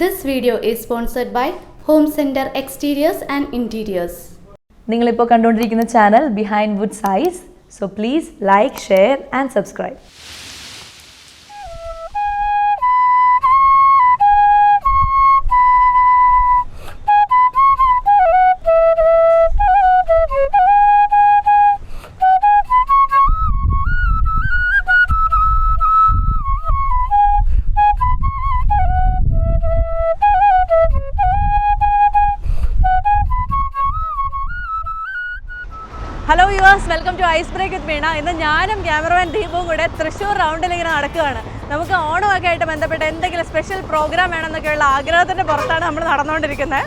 This video is sponsored by Home Center Exteriors and Interiors. നിങ്ങളിപ്പോൾ കണ്ടുകൊണ്ടിരിക്കുന്ന channel behind woods ice. So please like, share and subscribe. Hello viewers, welcome to ice break with Veena. ഇന്ന് ഞാനും cameraman ദീപവും കൂടെ തൃശ്ശൂർ റൗണ്ടിൽ ഇങ്ങനെ നടക്കുകയാണ്. നമുക്ക് ഓണമൊക്കെ ആയിട്ട് ബന്ധപ്പെട്ട് എന്തെങ്കിലും സ്പെഷ്യൽ പ്രോഗ്രാം വേണമെന്നൊക്കെയുള്ള ആഗ്രഹത്തിൻ്റെ പുറത്താണ് നമ്മൾ നടന്നുകൊണ്ടിരിക്കുന്നത്.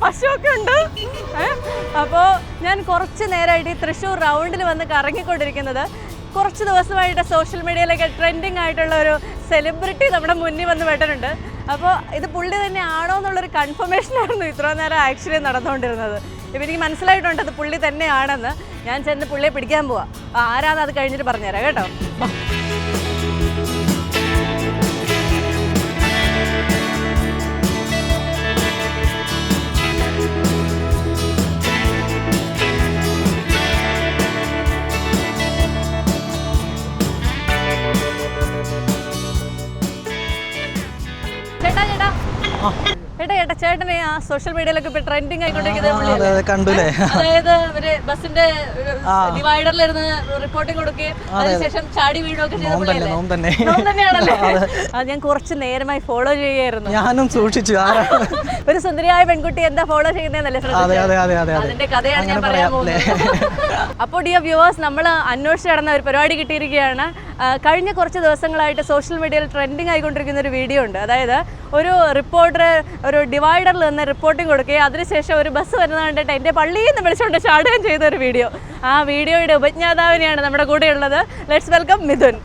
പശുവൊക്കെ ഉണ്ട്. അപ്പോൾ ഞാൻ കുറച്ച് നേരമായിട്ട് ഈ തൃശ്ശൂർ റൗണ്ടിൽ വന്ന് കറങ്ങിക്കൊണ്ടിരിക്കുന്നത്. കുറച്ച് ദിവസമായിട്ട് സോഷ്യൽ മീഡിയയിലൊക്കെ ട്രെൻഡിങ് ആയിട്ടുള്ള ഒരു സെലിബ്രിറ്റി നമ്മുടെ മുന്നിൽ വന്ന് പെട്ടിട്ടുണ്ട്. അപ്പോൾ ഇത് പുള്ളി തന്നെ ആണോ എന്നുള്ളൊരു കൺഫർമേഷനായിരുന്നു ഇത്ര നേരം ആക്ച്വലി നടന്നുകൊണ്ടിരുന്നത്. ഇപ്പം എനിക്ക് മനസ്സിലായിട്ടുണ്ട് അത് പുള്ളി തന്നെയാണെന്ന്. ഞാൻ ചെന്ന് പുള്ളിയെ പിടിക്കാൻ പോവാം. ആരാന്ന് അത് കഴിഞ്ഞിട്ട് പറഞ്ഞുതരാം കേട്ടോ. ചേട്ടനെ ആ സോഷ്യൽ മീഡിയയിലൊക്കെ ഇപ്പൊ ട്രെൻഡിങ് ആയിക്കൊണ്ടിരിക്കുന്നത്, അതായത് ഒരു ബസിന്റെ ഡിവൈഡറിലിരുന്ന് റിപ്പോർട്ടിംഗ് കൊടുക്കുകയും അതിനുശേഷം ചാടി വീഴുകയൊക്കെ തന്നെയാണല്ലേ. അത് ഞാൻ കുറച്ച് നേരമായി ഫോളോ ചെയ്യുകയായിരുന്നു. ഞാനും സൂക്ഷിച്ചു. ഒരു സുന്ദരിയായ പെൺകുട്ടി എന്താ ഫോളോ ചെയ്യുന്നതല്ലേ, അതിന്റെ കഥയാണ് ഞാൻ പറയാൻ പോകുന്നത്. അപ്പോൾ ഡിയർ വ്യൂവേഴ്സ്, നമ്മൾ അന്വേഷിച്ച് നടന്ന ഒരു പരിപാടി കിട്ടിയിരിക്കുകയാണ്. കഴിഞ്ഞ കുറച്ച് ദിവസങ്ങളായിട്ട് സോഷ്യൽ മീഡിയയിൽ ട്രെൻഡിങ് ആയിക്കൊണ്ടിരിക്കുന്ന ഒരു വീഡിയോ ഉണ്ട്. അതായത് ഒരു റിപ്പോർട്ടർ ഒരു ഡിവൈഡറിൽ നിന്ന് റിപ്പോർട്ടിംഗ് കൊടുക്കുകയും അതിനുശേഷം ഒരു ബസ് വരുന്നത് കണ്ടിട്ട് എൻ്റെ പള്ളിയിൽ നിന്ന് വിളിച്ചുകൊണ്ട് ചാടുകയും ചെയ്ത ഒരു വീഡിയോ. ആ വീഡിയോയുടെ ഉപജ്ഞാതാവിനെയാണ് നമ്മുടെ കൂടെ ഉള്ളത്. Let's welcome Mithun.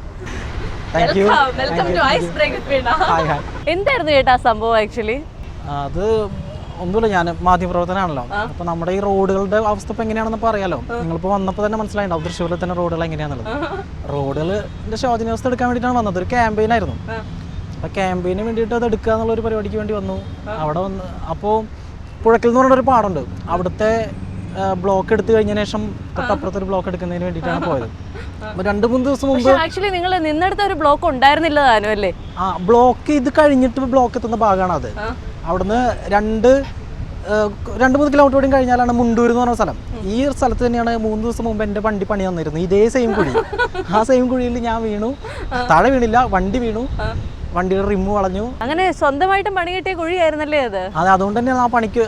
Welcome to ice break with Veena. എന്തായിരുന്നു ചേട്ടാ സംഭവം ആക്ച്വലി? അത് ഒന്നുമില്ല, ഞാൻ മാധ്യമപ്രവർത്തനാണല്ലോ. അപ്പൊ നമ്മുടെ ഈ റോഡുകളുടെ അവസ്ഥ ഇപ്പൊ എങ്ങനെയാണെന്ന് പറയാലോ. നിങ്ങളിപ്പോ വന്നപ്പോൾ തന്നെ മനസ്സിലായിട്ടുണ്ടാവും തൃശ്ശൂരിൽ തന്നെ റോഡുകൾ എങ്ങനെയാണെന്നുള്ളത്. റോഡുകളുടെ ശോചനീയാവസ്ഥ എടുക്കാൻ വേണ്ടിയിട്ടാണ് വന്നത്. ഒരു ക്യാമ്പയിൻ ആയിരുന്നു. അപ്പൊ ക്യാമ്പയിന് വേണ്ടിയിട്ട് അത് എടുക്കുക എന്നുള്ള ഒരു പരിപാടിക്ക് വേണ്ടി വന്നു. അവിടെ വന്ന് അപ്പോൾ പുഴക്കൽ എന്ന് പറഞ്ഞൊരു പാടുണ്ട്. അവിടുത്തെ ബ്ലോക്ക് എടുത്തു കഴിഞ്ഞ ശേഷം തൊട്ടപ്പുറത്തൊരു ബ്ലോക്ക് എടുക്കുന്നതിന് വേണ്ടിയിട്ടാണ് പോയത്. 2-3 ദിവസം മുമ്പ് ആക്ച്വലി നിങ്ങൾ നിന്നെടുത്ത ഒരു ബ്ലോക്ക് ഉണ്ടായിരുന്നില്ല താനും അല്ലേ? ആ ബ്ലോക്ക് ഇത് കഴിഞ്ഞിട്ട് ബ്ലോക്ക് എത്തുന്ന ഭാഗമാണ് അത്. അവിടുന്ന് 2-3 കിലോമീറ്റർ കൂടി കഴിഞ്ഞാലാണ് മുണ്ടൂർ എന്ന് പറഞ്ഞ സ്ഥലം. ഈ സ്ഥലത്ത് തന്നെയാണ് 3 ദിവസം മുമ്പ് എൻ്റെ വണ്ടി പണി തന്നിരുന്നത്. ഇതേ സെയിം കുഴി. ആ സെയിം കുഴിയിൽ ഞാൻ വീണു. താഴെ വീണില്ല, വണ്ടി വീണു. വണ്ടിയുടെ റിമ്മ് വളഞ്ഞു. അങ്ങനെ സ്വന്തമായിട്ട് പണി കിട്ടിയ കുഴിയായിരുന്നല്ലേ അത്? അതെ, അതുകൊണ്ട് തന്നെ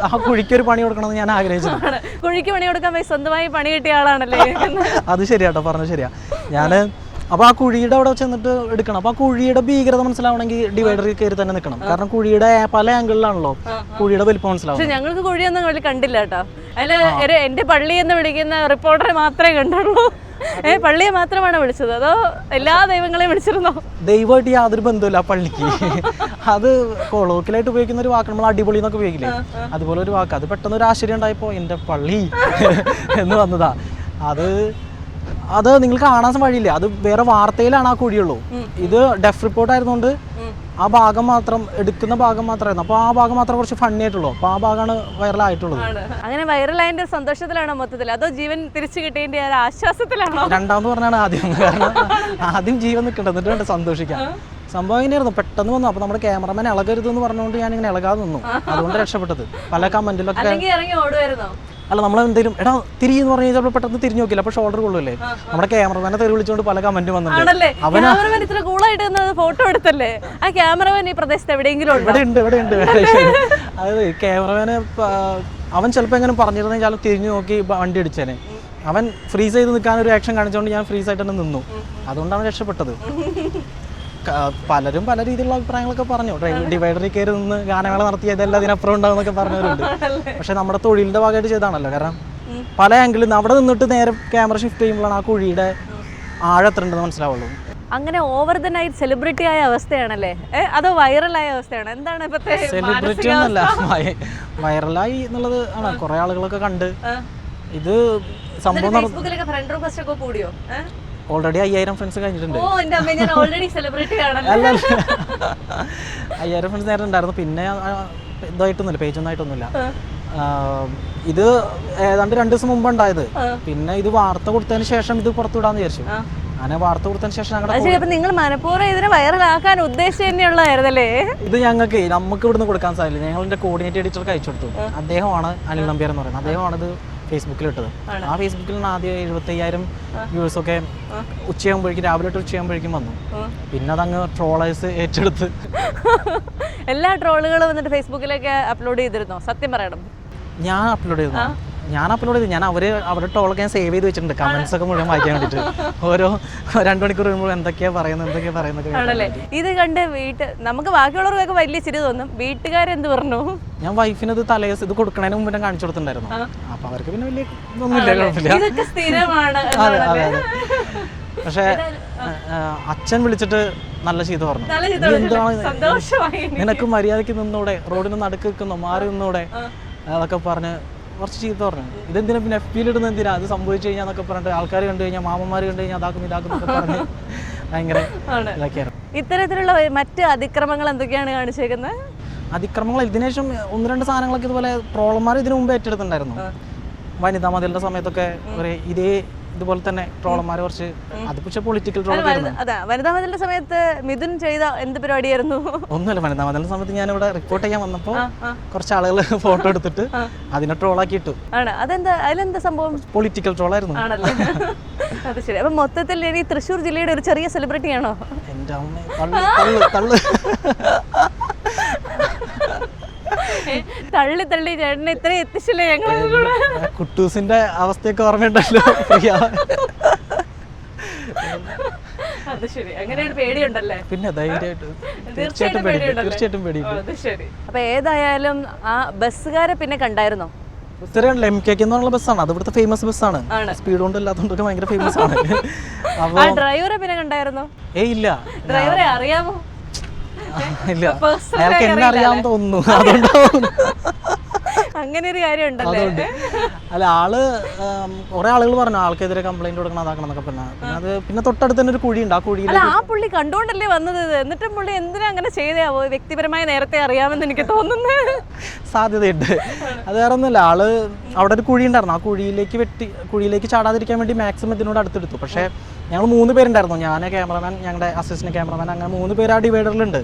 ആ കുഴിക്ക് ഒരു പണി കൊടുക്കണമെന്ന് ഞാൻ ആഗ്രഹിച്ചത്. കുഴിക്ക് പണി കൊടുക്കാൻ പോയി സ്വന്തമായി പണി കിട്ടിയ ആളാണല്ലേ? അത് ശരിയാട്ടോ, പറഞ്ഞത് ശരിയാ. ഞാന് അപ്പൊ ആ കുഴിയുടെ അവിടെ ചെന്നിട്ട് എടുക്കണം. അപ്പൊ ആ കുഴിയുടെ ഭീകരത മനസ്സിലാവണമെങ്കിൽ ഡിവൈഡറിൽ കയറി തന്നെ നിൽക്കണം. കാരണം കുഴിയുടെ പല ആംഗിളിലാണല്ലോ കുഴിയുടെ വലിപ്പം മനസ്സിലാവും. പക്ഷെ ഞങ്ങൾക്ക് കുഴിയൊന്നും കണ്ടില്ല കേട്ടോ. അതില് എന്റെ പള്ളി എന്ന് വിളിക്കുന്ന റിപ്പോർട്ടറെ മാത്രമേ കണ്ടുള്ളൂ. പള്ളിയെ മാത്രമാണ് വിളിച്ചത്, അതോ എല്ലാ ദൈവങ്ങളെയും വിളിച്ചിരുന്നോ? ദൈവമായിട്ട് യാതൊരു ബന്ധമില്ല ആ പള്ളിക്ക്. അത് കൊളോക്കിലായിട്ട് ഉപയോഗിക്കുന്ന ഒരു വാക്ക്, നമ്മൾ അടിപൊളി എന്നൊക്കെ ഉപയോഗിക്കില്ലേ, അതുപോലെ ഒരു വാക്ക്. അത് പെട്ടെന്ന് ഒരു ആശ്ചര്യം ഉണ്ടായപ്പോ എൻ്റെ പള്ളി എന്ന് വന്നതാ. അത് നിങ്ങൾ കാണാൻ വഴിയില്ല. അത് വേറെ വാർത്തയിലാണ് ആ കുഴിയുള്ളൂ. ഇത് ഡെഫ് റിപ്പോർട്ട് ആയിരുന്നുകൊണ്ട് ആ ഭാഗം മാത്രം എടുക്കുന്ന ഭാഗം മാത്രമായിരുന്നു. അപ്പോൾ ആ ഭാഗം മാത്രം കുറച്ച് ഫണ്ണി ആയിട്ടുള്ളൂ. അപ്പോൾ ആ ഭാഗമാണ് വൈറലായിട്ടുള്ളത്. അങ്ങനെ വൈറലായതിന്റെ സന്തോഷത്തിലാണോ മൊത്തത്തിൽ, അതോ ജീവൻ തിരിച്ചു കിട്ടിയതിന്റെ ആശ്വാസത്തിലാണോ? രണ്ടാമത് പറഞ്ഞാണ് ആദ്യം. കാരണം ആദ്യം ജീവൻ നിൽക്കണ്ട, എന്നിട്ട് വേണ്ട സന്തോഷിക്കാം. സംഭവം ഇങ്ങനെയായിരുന്നു, പെട്ടെന്ന് വന്നു. അപ്പോൾ നമ്മുടെ ക്യാമറമാൻ ഇളകരുത് എന്ന് പറഞ്ഞുകൊണ്ട് ഞാൻ ഇങ്ങനെ ഇളകാതെ നിന്നു. അതുകൊണ്ട് രക്ഷപ്പെട്ടത്. പല കമന്റിലൊക്കെ അല്ല, നമ്മൾ എന്തെങ്കിലും എടാ തിരിയെന്ന് പറഞ്ഞു കഴിഞ്ഞാൽ പെട്ടെന്ന് തിരിഞ്ഞു നോക്കില്ല, അപ്പൊ ഷോൾഡർ കൊള്ളൂല്ലേ. നമ്മുടെ ക്യാമറമാനെ തെറി വിളിച്ചുകൊണ്ട് പല കമന്റ് വന്നിട്ടുണ്ട്. ഇത്ര കൂളായിട്ട് ഫോട്ടോ എടുത്തല്ലേ ആ ക്യാമറമാൻ? ഈ പ്രദേശത്ത് എവിടെയെങ്കിലും ഇവിടെ ഉണ്ട്. അതായത് ക്യാമറമാനെ അവൻ ചിലപ്പോൾ എങ്ങനെ പറഞ്ഞിരുന്നെങ്കിൽ തിരിഞ്ഞു നോക്കി വണ്ടി അടിച്ചേനെ. അവൻ ഫ്രീസ് ചെയ്ത് നിൽക്കാൻ ഒരു ആക്ഷൻ കാണിച്ചുകൊണ്ട് ഞാൻ ഫ്രീസ് ആയിട്ട് തന്നെ നിന്നു. അതുകൊണ്ടാണ് രക്ഷപ്പെട്ടത്. പലരും പല രീതിയിലുള്ള അഭിപ്രായങ്ങളൊക്കെ പറഞ്ഞു. ഡിവൈഡറിൽ കയറി നിന്ന് ഗാനമേള നടത്തിയതെല്ലാം അതിനപ്പുറം ഉണ്ടാവും എന്നൊക്കെ പറഞ്ഞവരുണ്ട്. പക്ഷെ നമ്മുടെ തൊഴിലിന്റെ ഭാഗമായിട്ട് ചെയ്താണല്ലോ. കാരണം പല ആംഗിളിൽ നിന്ന് അവിടെ നിന്നിട്ട് നേരെ ക്യാമറ ഷിഫ്റ്റ് ചെയ്യുമ്പോഴാണ് ആ കുഴിയുടെ ആഴം എത്ര ഉണ്ടെന്ന് മനസ്സിലാവുള്ളൂ. അങ്ങനെ ഓവർ ദ നൈറ്റ് സെലിബ്രിറ്റി ആയ അവസ്ഥയാണല്ലേ, അതോ വൈറലായ അവസ്ഥയാണ്? എന്താണ് ഇപ്പത്തെ? സെലിബ്രിറ്റി ഒന്നല്ല, വൈറലായി എന്നുള്ളത് ആണ്. കുറെ ആളുകളൊക്കെ കണ്ട് ഇത് സംഭവം ഓൾറെഡി 5000 ഫ്രണ്ട്സ് കഴിഞ്ഞിട്ടുണ്ട്. ഓ എൻ്റെ അമ്മ, ഞാൻ ഓൾറെഡി സെലിബ്രിറ്റി ആണല്ലോ. അല്ല 5000 ഫ്രണ്ട്സ് നേരെ ഉണ്ടായിരുന്നു. പിന്നെ ഇതായിട്ടൊന്നുമില്ല, പേജൊന്നും ആയിട്ടൊന്നുമില്ല. ഇത് ഏതാണ്ട് 2 ദിവസം മുമ്പ് ഉണ്ടായത്. പിന്നെ ഇത് വാർത്ത കൊടുത്തതിന് ശേഷം ഇത് പുറത്തുവിടാന്ന് വിചാരിച്ചു. അങ്ങനെ വാർത്ത കൊടുത്തതിന് ശേഷം നിങ്ങൾ മനഃപൂർവ്വം ഇതിനെ വൈറലാക്കാൻ ഉദ്ദേശിച്ചു തന്നെയുള്ളതായിരുന്നല്ലേ? ഇത് നമുക്ക് ഇവിടുന്ന് കൊടുക്കാൻ സാധിക്കില്ല. ഞങ്ങൾ എൻ്റെ കോർഡിനേറ്റ് എഡിറ്റർക്ക് അയച്ചു കൊടുത്തു. അദ്ദേഹമാണ് അനിൽ നമ്പ്യാർ എന്ന് പറയുന്നത്. അദ്ദേഹമാണ് ഇത് ഫേസ്ബുക്കിൽ ഇട്ടത്. ആ ഫേസ്ബുക്കിൽ ആദ്യം 75,000 വ്യൂവേഴ്സൊക്കെ രാവിലെ തൊട്ട് ഉച്ചയാകുമ്പോഴേക്കും വന്നു. പിന്നെ അതങ്ങ് ട്രോളേഴ്സ് ഏറ്റെടുത്ത് എല്ലാ ട്രോളുകളും വന്നിട്ട് ഫേസ്ബുക്കിലേക്ക് അപ്ലോഡ് ചെയ്തിരുന്നോ? സത്യം പറയണം. ഞാൻ അപ്ലോഡ് ചെയ്തു. ഞാൻ അവരുടെ ട്രോളൊക്കെ ഞാൻ സേവ് ചെയ്ത് വെച്ചിട്ടുണ്ട്, കമന്റ്സ് ഒക്കെ മുഴുവൻ വായിക്കാൻ വേണ്ടിയിട്ട്. ഓരോ 2 മണിക്കൂർ കഴിയുമ്പോൾ എന്തൊക്കെയാ പറയുന്നത്. ഇത് കണ്ട് നമുക്ക് ബാക്കിയുള്ളവർക്കൊക്കെ വലിയ ചിരി തോന്നും. വീട്ടുകാരെന്ത് പറഞ്ഞു? ഞാൻ വൈഫിന് ഇത് ഇത് കൊടുക്കണതിന് മുമ്പ് ഞാൻ കാണിച്ചു കൊടുത്തിട്ടുണ്ടായിരുന്നു. അപ്പൊ അവർക്ക് പിന്നെ വലിയ ഒന്നുമില്ല. പക്ഷെ അച്ഛൻ വിളിച്ചിട്ട് നല്ല ചീത്ത പറഞ്ഞു. നിനക്ക് മര്യാദക്ക് നിന്നൂടെ, റോഡിന് നടുക്ക് നിൽക്കുന്നു, മാറി നിന്നൂടെ, അതൊക്കെ പറഞ്ഞ് കുറച്ച് ചീത്ത പറഞ്ഞു. ഇതെന്തിനാ പിന്നെ FB ഇടുന്നത്, എന്തിനാ അത് സംഭവിച്ചു കഴിഞ്ഞാൽ എന്നൊക്കെ പറഞ്ഞിട്ട് ആൾക്കാർ കണ്ടു കഴിഞ്ഞാൽ, മാമന്മാർ കണ്ടു കഴിഞ്ഞാൽ ഇതാക്കുന്നൊക്കെ പറഞ്ഞ് ഭയങ്കര ഇതൊക്കെയായിരുന്നു. ഇത്തരത്തിലുള്ള മറ്റ് അതിക്രമങ്ങൾ എന്തൊക്കെയാണ് കാണിച്ചേക്കുന്നത്? അതിക്രമങ്ങൾ ഇതിനുശേഷം 1-2 സാധനങ്ങളൊക്കെ ഇതുപോലെ ട്രോളന്മാർ ഇതിനു മുമ്പ് ഏറ്റെടുത്തിട്ടുണ്ടായിരുന്നു. വനിതാ മതിലിന്റെ സമയത്തൊക്കെ ഇതുപോലെ തന്നെ ട്രോളന്മാർ കുറച്ച്, അത് പക്ഷേ പൊളിറ്റിക്കൽ ട്രോളായിരുന്നു. വനിതാ മതിലിന്റെ സമയത്ത് മിഥുൻ ചെയ്ത എന്ത് പരിപാടിയായിരുന്നു? ഒന്നുമല്ല, വനിതാ മതിലിന്റെ സമയത്ത് ഞാൻ ഇവിടെ റിപ്പോർട്ട് ചെയ്യാൻ വന്നപ്പോൾ കുറച്ച് ആളുകൾ ഫോട്ടോ എടുത്തിട്ട് അതിനെ ട്രോളാക്കി ഇട്ടു. അതിലെന്താ സംഭവം? പൊളിറ്റിക്കൽ ട്രോളായിരുന്നു. അത് ശരി. അപ്പൊ മൊത്തത്തിൽ ഈ തൃശ്ശൂർ ജില്ലയുടെ ഒരു ചെറിയ സെലിബ്രിറ്റി ആണോ? എന്റെ അമ്മ തള്ളു തള്ളി തള്ളി ചേട്ടനെ ഇത്ര എത്തിച്ചില്ലേ ഞങ്ങൾ. കുട്ടൂസിന്റെ അവസ്ഥയൊക്കെ ഓർമ്മയുണ്ടല്ലോ. അത് ശരി, അങ്ങനെ ഒരു പേടിയുണ്ടല്ലേ? പിന്നെ ധൈര്യമായിട്ട് തീർച്ചയായിട്ടും പേടിയുണ്ട്. ശരി. അപ്പൊ ഏതായാലും ആ ബസ്സുകാരെ പിന്നെ കണ്ടായിരുന്നോ? MKK എന്നുള്ള ബസ്സാണ്, അത് ഇവിടുത്തെ ഫേമസ് ബസ്സാണ്. സ്പീഡ് കൊണ്ട് അല്ലാത്തതുകൊണ്ടൊക്കെ ഭയങ്കര ഫേമസ് ആണ്. അപ്പൊ ഡ്രൈവറെ പിന്നെ കണ്ടായിരുന്നോ? ഇല്ല. ഡ്രൈവറെ അറിയാമോ? ഇല്ല, അയാൾക്ക് എന്നെ അറിയാമെന്ന് തോന്നുന്നു, അതുകൊണ്ടാവും. അങ്ങനെ ഒരു കാര്യം ഉണ്ടല്ലേ? അല്ല, കുറെ ആളുകൾ പറഞ്ഞു ആൾക്കെതിരെ കംപ്ലൈന്റ് കൊടുക്കണം, അതാക്കണം എന്നൊക്കെ പറഞ്ഞു. പിന്നെ തൊട്ടടുത്ത് തന്നെ ഒരു കുഴിയുണ്ട്, ആ കുഴിയിൽ ആ പുള്ളി കണ്ടുകൊണ്ടല്ലേ വന്നത്. എന്നിട്ടും പുള്ളി എന്തിനാ അങ്ങനെ ചെയ്താവോ? വ്യക്തിപരമായി നേരത്തെ അറിയാമെന്ന് എനിക്ക് തോന്നുന്നു. സാധ്യതയുണ്ട്. അത് വേറെ ഒന്നുമില്ല, അവിടെ ഒരു കുഴി ഉണ്ടായിരുന്നു, ആ കുഴിയിലേക്ക് ചാടാതിരിക്കാൻ വേണ്ടി മാക്സിമം ഇതിനോട് അടുത്തെടുത്തു. പക്ഷേ ഞങ്ങൾ 3 പേരുണ്ടായിരുന്നു, ഞാൻ, ക്യാമറമാൻ, ഞങ്ങളുടെ അസിസ്റ്റന്റ് ക്യാമറമാൻ, അങ്ങനെ 3 പേര് ആ ഡിവൈഡറിലുണ്ട്.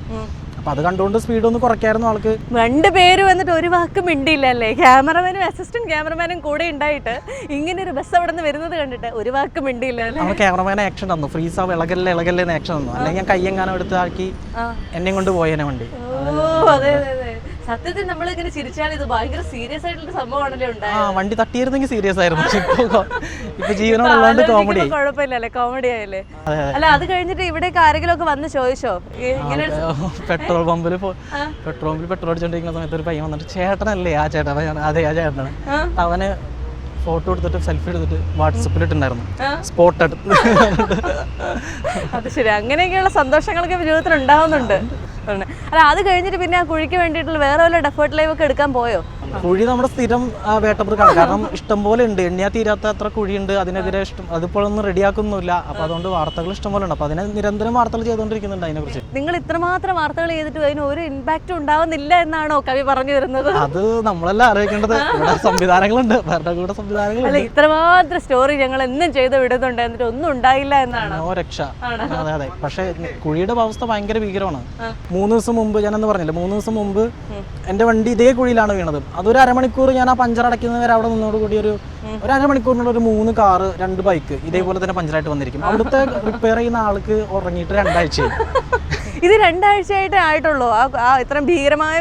അപ്പൊ അത് കണ്ടുകൊണ്ട് സ്പീഡ് ഒന്ന് കുറയ്ക്കായിരുന്നു ആൾക്ക്. 2 പേര് വന്നിട്ട് ഒരു വാക്ക് മിണ്ടിയില്ലല്ലേ? ക്യാമറമാനും അസിസ്റ്റന്റ് ക്യാമറമാനും കൂടെ ഉണ്ടായിട്ട് ഇങ്ങനെ ഒരു ബസ് അവിടെ നിന്ന് വരുന്നത് കണ്ടിട്ട് ഒരു വാക്ക് മിണ്ടിയില്ല. നമ്മൾ ക്യാമറമാൻ ആക്ഷൻ തന്നു, ഫ്രീസ് ആവും, ഇളകല്ലേ ആക്ഷൻ തന്നു. അല്ലെങ്കിൽ ഞാൻ കയ്യെങ്ങാനും എടുത്ത് ആക്കി എന്നെ കൊണ്ട് പോയേനെ വണ്ടി. അതെ. സത്യത്തിൽ നമ്മൾ ഇങ്ങനെ ചിരിച്ചാൽ ഇത് ഭയങ്കര സീരിയസ് ആയിട്ടുള്ള സംഭവമാണല്ലേ ഉണ്ടായത്. വണ്ടി തട്ടിയിരുന്നെങ്കിൽ സീരിയസ് ആയിരുന്നു. ഇപ്പൊ ജീവനോടുള്ളതുകൊണ്ട് കോമഡി കുഴപ്പമില്ലല്ലേ, കോമഡി ആയല്ലേ? അല്ല, അത് കഴിഞ്ഞിട്ട് ഇവിടേക്ക് ആരെങ്കിലും ഒക്കെ വന്ന് ചോദിച്ചോ? പെട്രോൾ പമ്പിൽ പെട്രോൾ അടിച്ചോണ്ടിരിക്കുന്ന സമയത്ത് ഒരു പയ്യൻ വന്നിട്ട്, ചേട്ടനല്ലേ? ആ ചേട്ടൻ. അതെ, ആ ചേട്ടനാണ്. അവന് ഫോട്ടോ എടുത്തിട്ട് സെൽഫി എടുത്തിട്ട് വാട്സപ്പിൽ ഇട്ടുണ്ടായിരുന്നു, സ്പോട്ട് എടുത്ത്. അത് ശരി, അങ്ങനെയൊക്കെയുള്ള സന്തോഷങ്ങളൊക്കെ ജീവിതത്തിൽ ഉണ്ടാവുന്നുണ്ട്. അല്ല, അത് കഴിഞ്ഞിട്ട് പിന്നെ ആ കുഴിക്ക് വേണ്ടിയിട്ടുള്ള വേറെ വല്ല ഡെഫേർട്ട് ലൈവ് ഒക്കെ എടുക്കാൻ പോയോ? കുഴി നമ്മുടെ സ്ഥിരം വേട്ടപ്പുറക്കാണ്, കാരണം ഇഷ്ടംപോലെ ഉണ്ട്, എണ്ണിയാ തീരാത്ത അത്ര കുഴിയുണ്ട്. അതിനെതിരെ അതിപ്പോഴൊന്നും റെഡിയാക്കുന്നില്ല. അപ്പൊ അതുകൊണ്ട് വാർത്തകൾ ഇഷ്ടംപോലെ ഉണ്ട്. അപ്പൊ അതിനെ നിരന്തരം വാർത്തകൾ ചെയ്തുകൊണ്ടിരിക്കുന്നുണ്ട് അതിനെക്കുറിച്ച്. നിങ്ങൾ ഇത്രമാത്രം വാർത്തകൾ ചെയ്തിട്ട് അതിന് ഒരു ഇമ്പാക്ട് ഉണ്ടാവുന്നില്ല എന്നാണോ കവി പറഞ്ഞു വരുന്നത്? അത് നമ്മളെല്ലാം അറിയിക്കേണ്ടത്. ഇവിടെ സംവിധാനങ്ങളുണ്ട്, ഭരണകൂട സംവിധാനങ്ങളുണ്ട്. അല്ല, ഇത്രമാത്രം സ്റ്റോറി ഞങ്ങൾ എന്നും ചെയ്ത് വിടുന്നുണ്ട്, എന്നിട്ട് ഒന്നും ഉണ്ടായില്ല എന്നാണ്. രക്ഷ. അതെ. പക്ഷെ കുഴിയുടെ അവസ്ഥ ഭയങ്കര ഭീകരമാണ്. 3 ദിവസം മുമ്പ്, ഞാനെന്ന് പറഞ്ഞില്ല, 3 ദിവസം മുമ്പ് എന്റെ വണ്ടി ഇതേ കുഴിയിലാണ് വീണത്. അതൊരു അരമണിക്കൂർ ഞാൻ ആ പഞ്ചർ അടയ്ക്കുന്നവരെ അവിടെ നിന്നോടുകൂടി ഒരു അരമണിക്കൂറിനുള്ള ഒരു 3 കാറ് 2 ബൈക്ക് ഇതേപോലെ തന്നെ പഞ്ചറായിട്ട് വന്നിരിക്കും. അവിടുത്തെ റിപ്പയർ ചെയ്യുന്ന ആൾക്ക് ഉറങ്ങിയിട്ട് 2 ആഴ്ചയായി. ഇത് 2 ആഴ്ചയായിട്ടേ ആയിട്ടുള്ളൂ ആ ഇത്രയും ഭീകരമായ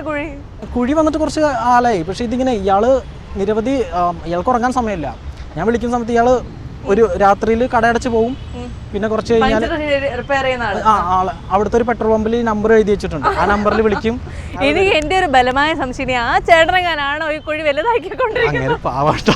കുഴി വന്നിട്ട് കുറച്ച് ആളായി. പക്ഷെ ഇതിങ്ങനെ ഇയാൾക്ക് ഉറങ്ങാൻ സമയമില്ല. ഞാൻ വിളിക്കുന്ന സമയത്ത് ഇയാള് ഒരു രാത്രിയിൽ കടയടച്ച് പോകും. പിന്നെ കുറച്ച് കഴിഞ്ഞാൽ അവിടുത്തെ ഒരു പെട്രോൾ പമ്പിൽ നമ്പർ എഴുതി വെച്ചിട്ടുണ്ട്, ആ നമ്പറിൽ വിളിക്കും. എനിക്ക് എന്റെ ഒരു ബലമായ സംശയം, ആ ചേട്ടനെങ്ങാനാണോ ഈ കുഴി വലുതാക്കിക്കൊണ്ടിരിക്കുന്നത്? അങ്ങനെ പാവട്ടോ,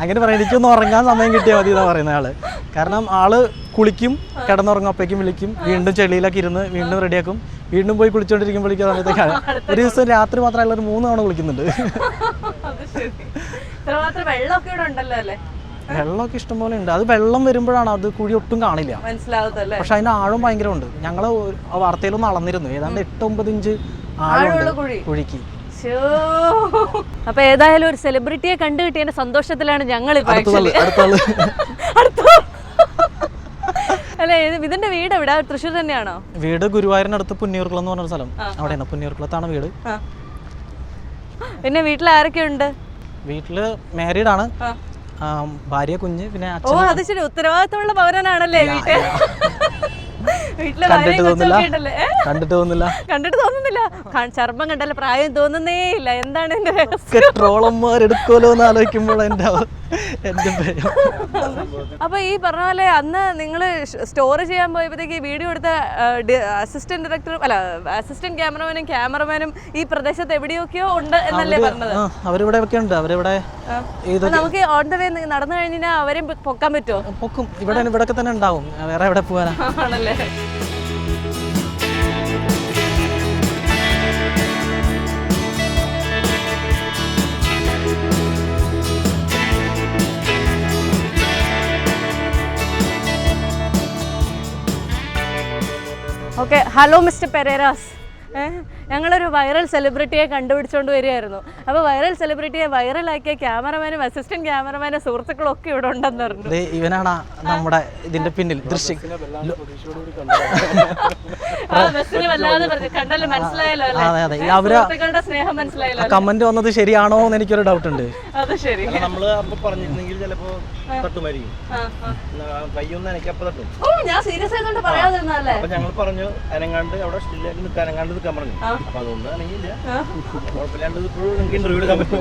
അങ്ങനെ പറയാം. എനിക്കൊന്ന് ഉറങ്ങാൻ സമയം കിട്ടിയാൽ മതി എന്നാ പറയുന്ന ആള്. കാരണം ആള് കുളിക്കും, കിടന്നുറങ്ങപ്പേക്കും വിളിക്കും, വീണ്ടും ചെളിയിലൊക്കെ ഇരുന്ന് വീണ്ടും റെഡിയാക്കും, വീണ്ടും പോയി കുളിച്ചോണ്ടിരിക്കുമ്പോഴേക്കും സമയത്തേക്കാണ്. ഒരു ദിവസം രാത്രി മാത്രമല്ല, ഒരു 3 തവണ കുളിക്കുന്നുണ്ട്. വെള്ളമൊക്കെ ഇഷ്ടംപോലെ ഉണ്ട്. അത് വെള്ളം വരുമ്പോഴാണ് അത് കുഴി ഒട്ടും കാണില്ല, മനസ്സിലാവത്തല്ലേ. പക്ഷെ അതിന്റെ ആഴം ഭയങ്കരമുണ്ട്. ഞങ്ങൾ വാർത്തയിലൊന്നും അളന്നിരുന്നു, ഏതാണ്ട് 8-9 ഇഞ്ച് ആഴമുണ്ട് കുഴിക്ക്. അപ്പൊ ഏതായാലും ഒരു സെലിബ്രിറ്റിയെ കണ്ടു കിട്ടിയതിന്റെ സന്തോഷത്തിലാണ് ഞങ്ങൾ അല്ലെ. ഇതിന്റെ വീട് എവിടെ? തൃശ്ശൂർ തന്നെയാണോ? വീട് ഗുരുവായൂരിനടുത്ത് പുന്നിയൂർക്കുളം എന്ന് പറഞ്ഞൊരു സ്ഥലം, അവിടെയാണ്. പുന്നിയൂർക്കുളത്താണ് വീട്. പിന്നെ വീട്ടിൽ ആരൊക്കെ ഉണ്ട്? വീട്ടില് മാരീഡ് ആണ്, ഭാര്യ, കുഞ്ഞ്, പിന്നെ ഓ അത് ശരി, ഉത്തരവാദിത്തമുള്ള പൗരനാണല്ലേ. കണ്ടിട്ട് തോന്നുന്നില്ല. ചർമ്മം കണ്ടല്ല പ്രായം തോന്നുന്നേ ഇല്ല. എന്താണ് എന്റെ ട്രോളന്മാരെടുക്കോലോ എന്ന് ആലോചിക്കുമ്പോൾ എന്റെ അപ്പൊ ഈ പറഞ്ഞ പോലെ അന്ന് നിങ്ങള് സ്റ്റോറി ചെയ്യാൻ പോയപ്പോഴത്തേക്ക് വീഡിയോ എടുത്ത അസിസ്റ്റന്റ് ഡയറക്ടറും അല്ല അസിസ്റ്റന്റ് ക്യാമറമാനും ഈ പ്രദേശത്ത് എവിടെയൊക്കെയോ ഉണ്ട് എന്നല്ലേ പറഞ്ഞത്? അവരിവിടെയൊക്കെ ഉണ്ട്. അവരിവിടെ നമുക്ക് ഓൺ ദ വേ നടന്നു കഴിഞ്ഞാൽ അവരെയും പൊക്കാൻ പറ്റുമോ? പൊക്കും. ഇവിടെയൊക്കെ തന്നെ ഉണ്ടാവും, വേറെ എവിടെ പോകാനാ. ആണല്ലേ. Okay, hello mister Pereras. ഞങ്ങളൊരു വൈറൽ സെലിബ്രിറ്റിയെ കണ്ടുപിടിച്ചുകൊണ്ട് വരികയായിരുന്നു. അപ്പോൾ വൈറൽ സെലിബ്രിറ്റിയെ വൈറലാക്കിയ ക്യാമറമാനും അസിസ്റ്റന്റ് ക്യാമറമാനും സുഹൃത്തുക്കളും ഒക്കെ ഇവിടെ ഉണ്ടെന്ന് പറഞ്ഞു. ഇവനാണ് നമ്മുടെ ഇതിന്റെ പിന്നിൽ ദൃശ്യം. കമന്റ് വന്നത് ശരിയാണോ എന്ന് എനിക്കൊരു ഡൗട്ട് ഉണ്ട്. ഞാൻ സീരിയസ് ആയതുകൊണ്ട് പറയാതിരുന്നല്ലേ. ഞങ്ങൾ പറഞ്ഞു അനങ്ങാണ്ട് അവിടെ സ്റ്റില്ലാക്കി നിൽക്കാൻ, അനങ്ങാണ്ട് നിൽക്കാൻ പറഞ്ഞു. അപ്പൊ അതുകൊണ്ട് അനങ്ങിയില്ല. ഇന്റർവ്യൂ എടുക്കാൻ പറ്റും.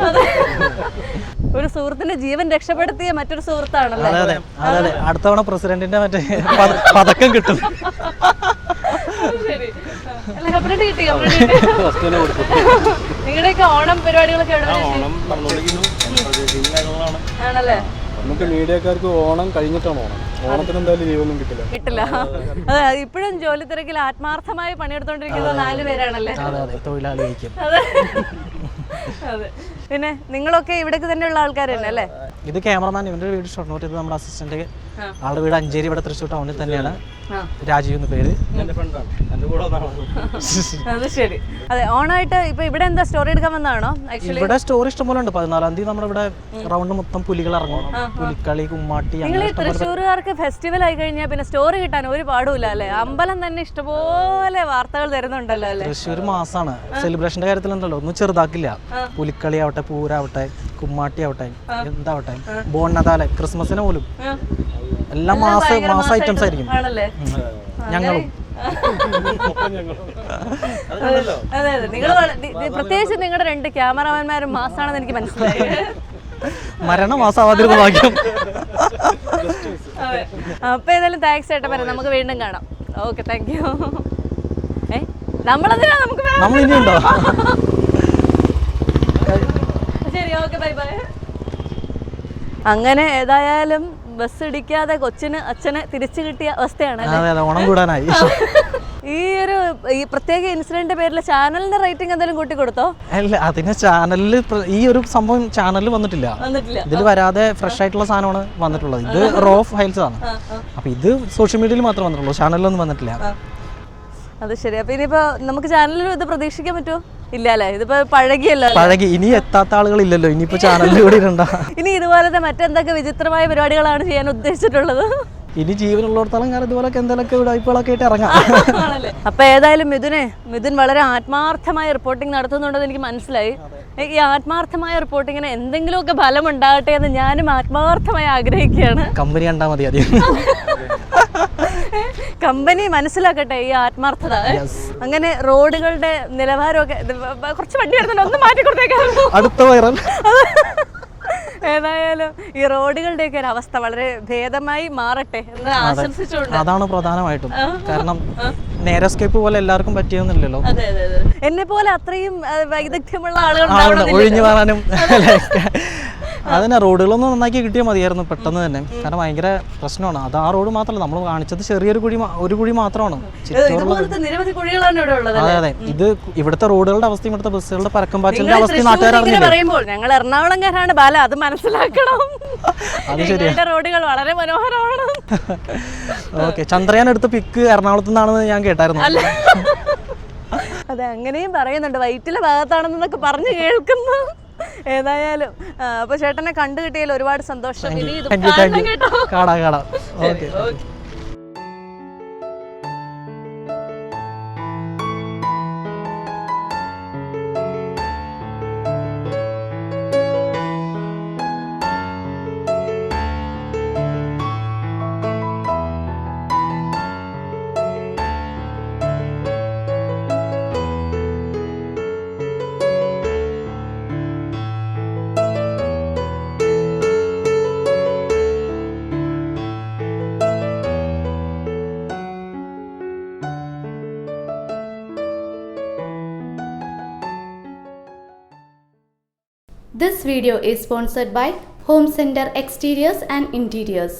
ഒരു സുഹൃത്തിന്റെ ജീവൻ രക്ഷപ്പെടുത്തിയ മറ്റൊരു സുഹൃത്താണല്ലോ. അതെ അതെ, അടുത്ത തവണ പ്രസിഡന്റിന്റെ മറ്റേ പതക്കം കിട്ടും. നിങ്ങളുടെയൊക്കെ ഓണം പരിപാടികളൊക്കെ ആണല്ലേ? നമുക്ക് മീഡിയക്കാർക്ക് ഓണം കഴിഞ്ഞിട്ടാണ് ഓണത്തിന് എന്തായാലും ലീവൊന്നും കിട്ടില്ല. അതെ, ഇപ്പോഴും ജോലി തിരക്കിൽ ആത്മാർത്ഥമായി പണിയെടുത്തോണ്ടിരിക്കുന്ന 4 പേരാണല്ലേ. അതെ. പിന്നെ നിങ്ങളൊക്കെ ഇവിടേക്ക് തന്നെയുള്ള ആൾക്കാരല്ലേ അല്ലേ? ഇത് ക്യാമറമാൻ, ഇവന്റെ വീട് ഷൊർണൂർ. ഇത് നമ്മുടെ അസിസ്റ്റന്റ്, ആളുടെ വീട് അഞ്ചേരി, ഇവിടെ തൃശ്ശൂർ ടൗണിൽ തന്നെയാണ്. രാജീവ് എന്ന് പേര്. അത് ശരി. അതെ, ഓണായിട്ട് ഇപ്പൊ ഇവിടെ എന്താ സ്റ്റോറി എടുക്കാൻ വന്നതാണോ? ഇവിടെ സ്റ്റോറി ഇഷ്ടംപോലെ ഉണ്ട്. 14-ാം തീയതി നമ്മുടെ ഇവിടെ റൗണ്ട് മൊത്തം പുലികൾ ഇറങ്ങും. പുലിക്കളി, കുമ്മാട്ടി. നിങ്ങൾ ഈ തൃശ്ശൂരുകാർക്ക് ഫെസ്റ്റിവൽ ആയി കഴിഞ്ഞാൽ പിന്നെ സ്റ്റോറി കിട്ടാൻ ഒരു പാടുമില്ല അല്ലേ? അമ്പലം തന്നെ ഇഷ്ടംപോലെ വാർത്തകൾ തരുന്നുണ്ടല്ലോ അല്ലേ? തൃശ്ശൂർ മാസാണ്. സെലിബ്രേഷന്റെ കാര്യത്തിലുണ്ടല്ലോ, ഒന്നും ചെറുതാക്കില്ല. പുലിക്കളി ആവട്ടെ, പൂരാവട്ടെ, കുമ്മാട്ടി ആവട്ടെ, എന്താവട്ടെ, ബോണതാലെ, ക്രിസ്മസിന് പോലും എല്ലാം മാസ ഐറ്റംസ് ആയിരിക്കും. ഞങ്ങളും അതെ അതെ, നിങ്ങൾ പ്രത്യേകിച്ച് നിങ്ങളുടെ 2 ക്യാമറമാന്മാരും മാസാണെന്ന് എനിക്ക് മനസ്സിലായി. മരണമാസാവാതിരുന്ന ഭാഗ്യം. അപ്പൊ ഏതായാലും താങ്ക്സ് ചേട്ടാ, പറയാം. നമുക്ക് വീണ്ടും കാണാം. Okay, thank you. നമ്മളെന്തിനാ നമുക്ക് ഇനിയുണ്ടോ? ശരി, ഓക്കെ, ബൈ ബൈ. അങ്ങനെ ഏതായാലും ബസ് ഇടിക്കാതെ അച്ഛനെ തിരിച്ചു കിട്ടിയ അവസ്ഥയാണ്. ഓണം കൂടാനായി. ഈ പ്രത്യേക ഇൻസിഡന്റിന്റെ പേരിൽ ചാനലിന്റെ റേറ്റിംഗ് എന്തെങ്കിലും കൂട്ടി കൊടുത്തോ? അല്ല, അതിന് ചാനലിൽ ഈ ഒരു സംഭവം ചാനലിൽ വന്നിട്ടില്ല. ഇതിൽ വരാതെ ഫ്രഷ് ആയിട്ടുള്ള സാധനമാണ് വന്നിട്ടുള്ളത്. ഇത് റോ ഫയൽസ് ആണ്. അപ്പൊ ഇത് സോഷ്യൽ മീഡിയയിൽ മാത്രമേ വന്നിട്ടുള്ളൂ, ചാനലിലൊന്നും വന്നിട്ടില്ല. അത് ശരി. അപ്പൊ ഇനിയിപ്പോ നമുക്ക് ചാനലിൽ ഇത് പ്രതീക്ഷിക്കാൻ പറ്റുമോ? ഇല്ല അല്ലേ? ഇതിപ്പോ പഴകി ഇനി എത്താത്ത ആളുകൾ ഇല്ലല്ലോ, ഇനിയിപ്പോ ചാനലിൽ കൂടി ഇടണ്ട. ഇനി ഇതുപോലത്തെ മറ്റെന്തൊക്കെ വിചിത്രമായ പരിപാടികളാണ് ചെയ്യാൻ ഉദ്ദേശിച്ചിട്ടുള്ളത്? ഇനി ജീവനുള്ളിടത്തോളം കാലം ഇതുപോലൊക്കെ എന്തെങ്കിലുമൊക്കെ ഉടായ്പകളൊക്കെ ആയിട്ട് ഇറങ്ങാം. അപ്പൊ ഏതായാലും മിഥുൻ വളരെ ആത്മാർത്ഥമായ റിപ്പോർട്ടിംഗ് നടത്തുന്നുണ്ടെന്ന് എനിക്ക് മനസ്സിലായി. ഈ ആത്മാർത്ഥമായ റിപ്പോർട്ടിങ്ങിന് എന്തെങ്കിലുമൊക്കെ ഫലം ഉണ്ടാകട്ടെ എന്ന് ഞാനും ആത്മാർത്ഥമായി ആഗ്രഹിക്കുകയാണ്. കമ്പനി കണ്ടാ മതി ആദ്യം. കമ്പനി മനസ്സിലാക്കട്ടെ ഈ ആത്മാർത്ഥത. അങ്ങനെ റോഡുകളുടെ നിലവാരമൊക്കെ കുറച്ച് വണ്ടി വരുന്നുണ്ട്, ഒന്ന് മാറ്റി കൊടുത്തേക്കായിരുന്നു. അടുത്ത വൈറൽ. ഏതായാലും ഈ റോഡുകളുടെയൊക്കെ ഒരു അവസ്ഥ വളരെ ഭേദമായി മാറട്ടെ എന്ന് ആശംസിച്ചുകൊണ്ട്. അതാണ് പ്രധാനമായിട്ടും. കാരണം നേരെ സ്കേപ്പ് പോലെ എല്ലാവർക്കും പറ്റിയൊന്നുമില്ലല്ലോ. എന്നെ പോലെ അത്രയും വൈദഗ്ധ്യമുള്ള ആളുകൾ ഒഴിഞ്ഞു മാറാനും അതന്നെ റോഡുകളൊന്നും നന്നാക്കി കിട്ടിയാൽ മതിയായിരുന്നു പെട്ടെന്ന് തന്നെ. കാരണം ഭയങ്കര പ്രശ്നമാണ് അത്. ആ റോഡ് മാത്രമല്ല, നമ്മൾ കാണിച്ചത് ചെറിയൊരു കുഴി മാത്രമാണ്. നിരവധി കുഴികളാണ് ഇവിടെ ഉള്ളത്. അതെ അതെ, ഇത് ഇവിടുത്തെ റോഡുകളുടെ അവസ്ഥയും ഇവിടുത്തെ ബസ്സുകളുടെ പരക്കം പാച്ചിലിന്റെ അവസ്ഥയും നാട്ടുകാർ പറയുമ്പോൾ ഞങ്ങൾ എറണാകുളംകാരാണ് ബാല, അത് മനസ്സിലാക്കണം. അത് ശരിയാ, റോഡുകൾ വളരെ മനോഹരമാണ്. ഓക്കെ, ചന്ദ്രയാൻ എടുത്ത പിക്ക് എറണാകുളത്ത് നിന്നാണെന്ന് ഞാൻ കേട്ടായിരുന്നു. അതെ, അങ്ങനെയും പറയുന്നുണ്ട്, വൈറ്റിലെ ഭാഗത്താണെന്നൊക്കെ പറഞ്ഞു കേൾക്കുന്നു. ഏതായാലും അപ്പൊ ചേട്ടനെ കണ്ടു കിട്ടിയാൽ ഒരുപാട് സന്തോഷം. ഇനി ഇത് കാണണം കേട്ടോ. കാണാം. Okay. This video is sponsored by Home Center Exteriors and Interiors.